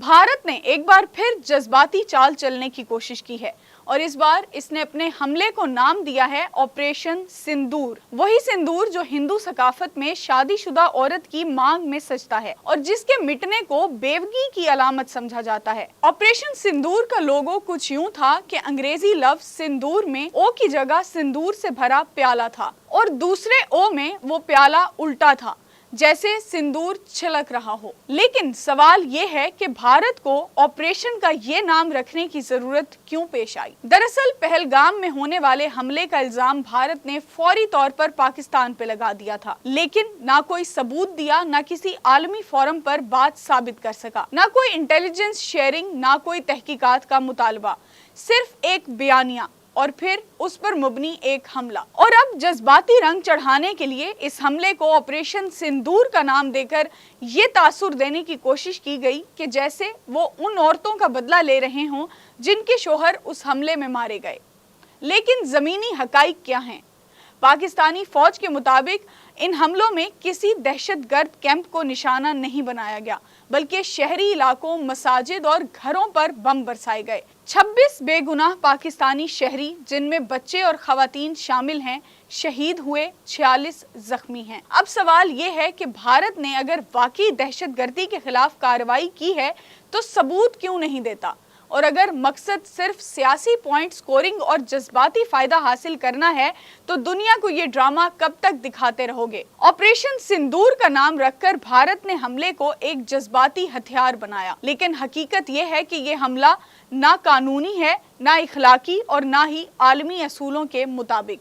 भारत ने एक बार फिर जज्बाती चाल चलने की कोशिश की है और इस बार इसने अपने हमले को नाम दिया है ऑपरेशन सिंदूर। वही सिंदूर जो हिंदू सकाफत में शादीशुदा औरत की मांग में सजता है और जिसके मिटने को बेवगी की अलामत समझा जाता है। ऑपरेशन सिंदूर का लोगो कुछ यूं था कि अंग्रेजी लफ्ज सिंदूर में ओ की जगह सिंदूर से भरा प्याला था और दूसरे ओ में वो प्याला उल्टा था, जैसे सिंदूर छिलक रहा हो। लेकिन सवाल ये है कि भारत को ऑपरेशन का ये नाम रखने की जरूरत क्यों पेश आई? दरअसल पहलगाम में होने वाले हमले का इल्जाम भारत ने फौरी तौर पर पाकिस्तान पे लगा दिया था, लेकिन ना कोई सबूत दिया, ना किसी आलमी फोरम पर बात साबित कर सका, ना कोई इंटेलिजेंस शेयरिंग, ना कोई तहकीकात का मुतालबा, सिर्फ एक बयानिया और फिर उस पर मुबनी एक हमला। और अब जज्बाती रंग चढ़ाने के लिए इस हमले को ऑपरेशन सिंदूर का नाम देकर ये तासुर देने की कोशिश की गई कि जैसे वो उन औरतों का बदला ले रहे हों जिनके शोहर उस हमले में मारे गए। लेकिन जमीनी हकाइक क्या हैं? पाकिस्तानी फौज के मुताबिक इन हमलों में किसी दहशतगर्द कैंप को निशाना नहीं बनाया गया, बल्कि शहरी इलाकों, मसाजिद और घरों पर बम बरसाए गए। 26 बेगुनाह पाकिस्तानी शहरी, जिनमें बच्चे और खवातीन शामिल हैं, शहीद हुए, 46 जख्मी हैं। अब सवाल ये है कि भारत ने अगर वाकई दहशतगर्दी के खिलाफ कार्रवाई की है तो सबूत क्यों नहीं देता? और अगर मकसद सिर्फ सियासी पॉइंट स्कोरिंग और जज्बाती फायदा हासिल करना है तो दुनिया को ये ड्रामा कब तक दिखाते रहोगे? ऑपरेशन सिंदूर का नाम रखकर भारत ने हमले को एक जज्बाती हथियार बनाया, लेकिन हकीकत ये है कि ये हमला ना कानूनी है, ना इखलाकी और ना ही आलमी असूलों के मुताबिक।